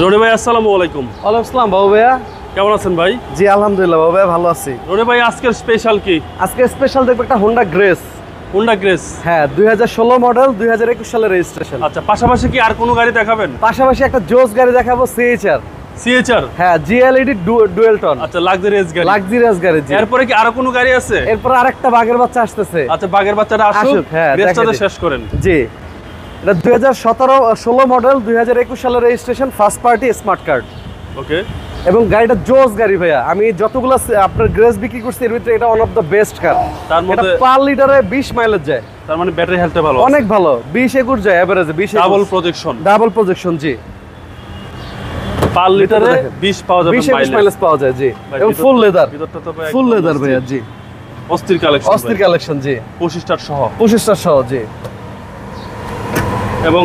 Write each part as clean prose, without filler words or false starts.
রনি ভাই আসসালামু আলাইকুম। ওয়ালাইকুম আসসালাম বাবু ভাইয়া, কেমন আছেন ভাই? জি আলহামদুলিল্লাহ বাবু ভাইয়া ভালো আছি। রনি ভাই আজকের স্পেশাল কি? আজকে স্পেশাল দেখবো একটা হোন্ডা গ্রেস। হোন্ডা গ্রেস, হ্যাঁ 2016 মডেল 2021 সালের রেজিস্ট্রেশন। আচ্ছা, পাশাপাশি কি আর কোনো গাড়ি দেখাবেন? পাশাপাশি একটা জোস গাড়ি দেখাবো, সিএইচআর। সিএইচআর, হ্যাঁ জিএলইডি ডুয়েল টোন। আচ্ছা, লাক্সারিয়াস গাড়ি। লাক্সারিয়াস গাড়ি জি। এরপরে কি আরো কোনো গাড়ি আছে? এরপর আরেকটা বাঘের বাচ্চা আসতেছে। আচ্ছা, বাগের বাচ্চাটা আসুক, হ্যাঁ গ্রেসটাতে শেষ করেন। জি, এটা 2016 মডেল 2021 সালের registration, first party smart card. Okay, এবং গাড়িটা জোস গাড়ি ভাইয়া। আমি যতগুলো আপনার গ্রেস বিক্রি করছি এর ভিতরে এটা one of the best car. তার মধ্যে পার লিটারে 20 মাইলেজ যায়। তার মানে ব্যাটারি হেলথটা ভালো, অনেক ভালো, 20-21 যায় এভারেজে। 20 ডাবল প্রজেকশন, ডাবল প্রজেকশন জি। পার লিটারে 20 পাওয়া যাবে, 20-21 মাইলেজ পাওয়া যায় জি। এবং ফুল লেদার, ভিতরটা তো ফুল লেদার ভাইয়া জি। অস্থির কালেকশন, অস্থির কালেকশন জি। 25 স্টার সহ, 25 স্টার সহ জি। এবং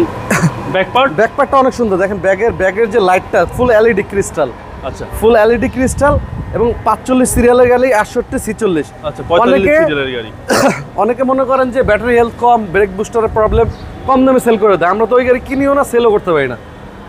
ব্যাক পার্ট, ব্যাকপ্যাকটা অনেক সুন্দর। দেখেন ব্যাগের যে লাইটটা ফুল এলইডি ক্রিস্টাল। আচ্ছা ফুল এলইডি ক্রিস্টাল এবং 45 সিরিয়ালের গাড়ি, 68 46। আচ্ছা, 45 সিরিয়ালের গাড়ি। অনেকে মনে করেন যে ব্যাটারি হেলথ কম, ব্রেক বুস্টারের প্রবলেম, কম দামে সেল করে দেয়। আমরা তো ওই গাড়ি কিনিও না, সেলও করতে পারি না।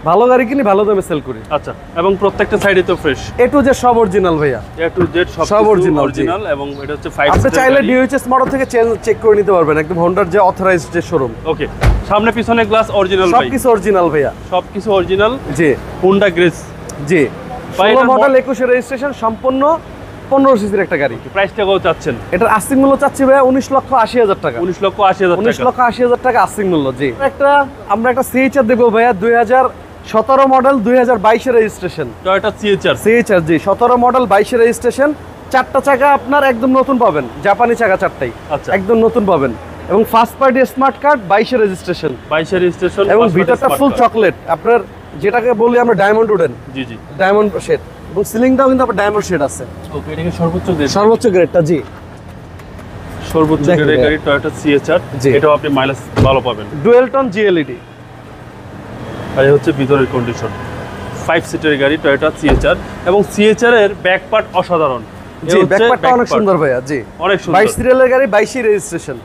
ভালো গাড়ি কিনি, ভালো দামে সেল করি। আচ্ছা, এবং প্রত্যেকটা সাইডে তো ফ্রেশ, এ টু জেড সব অরিজিনাল ভাইয়া। এ টু জেড সব অরিজিনাল এবং এটা হচ্ছে 5 আপনি চাইলে ডিওএইচএস মডেল থেকে চেক করে নিতে পারবেন, একদম হোন্ডার যে অথরাইজড যে শোরুম। ওকে, সামনে পিছনে গ্লাস অরিজিনাল ভাই, সবকিছু অরিজিনাল ভাইয়া, সবকিছু অরিজিনাল। জি হোন্ডা গ্রেস জি। ভাই, 16 এটার মডেল 21 রেজিস্ট্রেশন, সম্পূর্ণ 15 সিসির একটা গাড়ি। প্রাইসটা কত চাচ্ছেন? এটার আস্তিক মূল্য চাচ্ছি ভাইয়া 19,80,000 টাকা। 19,80,000 টাকা। 19,80,000 টাকা আস্তিক মূল্য জি। আমরা একটা সিএইচআর দেখবো ভাইয়া, 2017 মডেল 2022 এর রেজিস্ট্রেশন। টয়োটা সিএইচআর, সিএইচআর জি, 17 মডেল 22 এর রেজিস্ট্রেশন। চারটা চাকা আপনার একদম নতুন পাবেন, জাপানি চাকা চারটাই আচ্ছা, একদম নতুন পাবেন। এবং ফার্স্ট পার্টি স্মার্ট কার্ড, 22 এর রেজিস্ট্রেশন। 22 এর রেজিস্ট্রেশন, এবং ভিতরটা ফুল চকলেট, আপনার যেটাকে বলি আমরা ডায়মন্ড উডেন, জি জি, ডায়মন্ড শেড। এবং সিলিংটাও কিন্তু আপনার ডায়মন্ড শেড আছে। ওকে, এটাকে সর্বোচ্চ গ্রেড, সর্বোচ্চ গ্রেডটা জি। সর্বোচ্চ গ্রেডের গাড়ি টয়োটা সিএইচআর, জি। এটাও আপনি মাইলেজ ভালো পাবেন। Dual tone জিএলইডি। আর এই হচ্ছে ভিতরের কন্ডিশন, 5 সিটের গাড়ি টয়োটা সিএইচআর। এবং সিএইচআর এর ব্যাক পার্ট অসাধারণ জি, ব্যাকপ্যাকটা অনেক সুন্দর ভাইয়া জি। অনেক সুন্দর, 22 সিরিয়ালের গাড়ি, 22 রেজিস্ট্রেশন।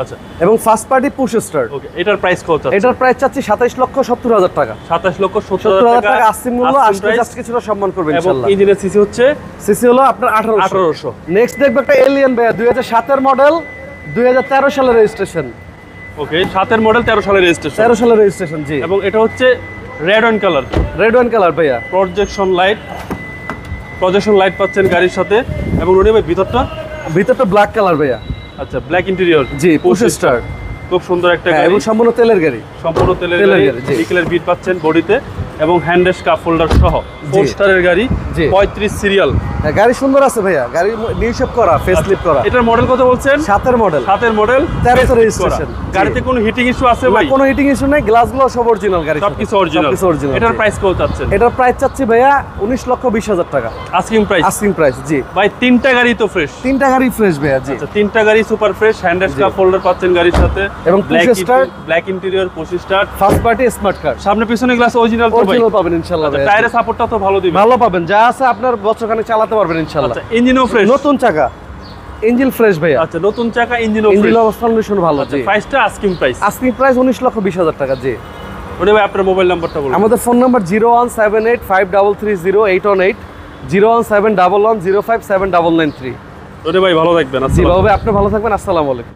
আচ্ছা, এবং ফার্স্ট পার্টি পুশ স্টার্ট। ওকে, এটার প্রাইস কত? এটার প্রাইস চাচ্ছি 27,70,000 টাকা। 27,70,000 টাকা আস্তিক মূল্য। আসলে জাস্ট কিছুটা সম্মান করবেন এবং ইনশাআল্লাহ। ইঞ্জিনের সিসি হচ্ছে সিসি হলো আপনার 1800। 1800। নেক্সট দেখবো একটা এলিয়ান ভাইয়া, 2007 এর মডেল 2013 সালের রেজিস্ট্রেশন। ওকে, 7 এর মডেল 13 সালের রেজিস্ট্রেশন। 13 সালের রেজিস্ট্রেশন জি। এবং এটা হচ্ছে red wine colour, red wine colour ভাইয়া। প্রজেকশন লাইট পাচ্ছেন গাড়ির সাথে। এবং রনি ভাই ভিতরটা ব্ল্যাক কালার ভাইয়া। আচ্ছা, ব্ল্যাক ইন্টেরিয়র জি, পুশ স্টার্ট। খুব সুন্দর একটা হ্যাঁ, গাড়ি, এবং সম্পূর্ণ তেলের গাড়ি। সম্পূর্ণ তেলের তেলের গাড়ি। গাড়ি, জি। নিকেলের বিট পাচ্ছেন বডিতে এবং হ্যান্ডেস কাপ হোল্ডার সহ 4 স্টারের গাড়ি, জি। 35 সিরিয়াল। হ্যাঁ, গাড়ি সুন্দর আছে ভাইয়া, গাড়ি নিউ শেপ করা, ফেস লিফট করা। এটার মডেল কত বলছেন? 7 এর মডেল, 7 এর মডেল, 13 রেজিস্ট্রেশন। গাড়িতে কোনো হিটিং ইস্যু আছে ভাই? কোনো হিটিং ইস্যু নাই, গ্লাসগুলো সব অরিজিনাল গাড়ি, সবকিছু অরিজিনাল। এটার প্রাইস কত চাচ্ছেন? এটার প্রাইস চাচ্ছি ভাইয়া 19,20,000 টাকা আস্কিং প্রাইস। আস্কিং প্রাইস জি। ভাই, তিনটা গাড়ি তো ফ্রেশ, তিনটা গাড়ি ফ্রেশ ভাইয়া জি। আচ্ছা, তিনটা গাড়ি সুপার ফ্রেশ, হ্যান্ডেস কাপ হোল্ডার পাচ্ছেন গাড়ির সাথে এবং black interior, push start, first party smart card. সামনে পিছনে গ্লাস অরিজিনাল তো ভাই? অরিজিনাল পাবেন ইনশাআল্লাহ ভাইয়া। টায়ারের সাপোর্টটা তো ভালো দিবেন? ভালো পাবেন, যা আছে আপনার বছরখানেক চালাতে পারবেন ইনশাআল্লাহ। আচ্ছা, ইঞ্জিনও ফ্রেশ, নতুন চাকা, ইঞ্জিন ফ্রেশ ভাইয়া। আচ্ছা, নতুন চাকা, ইঞ্জিনও ফ্রেশ। ইঞ্জিন অবস্থা কন্ডিশন ভালো জি। প্রাইসটা আস্কিং প্রাইস। আস্কিং প্রাইস 19,20,000 টাকা জি। ওরে ভাই, আপনার মোবাইল নাম্বারটা বলুন। আমাদের ফোন নাম্বার 01785330818, 01711057993। ওরে ভাই, ভালো থাকবেন। জি বাবু ভাই, আপনি ভালো থাকবেন। আসসালামু আলাইকুম।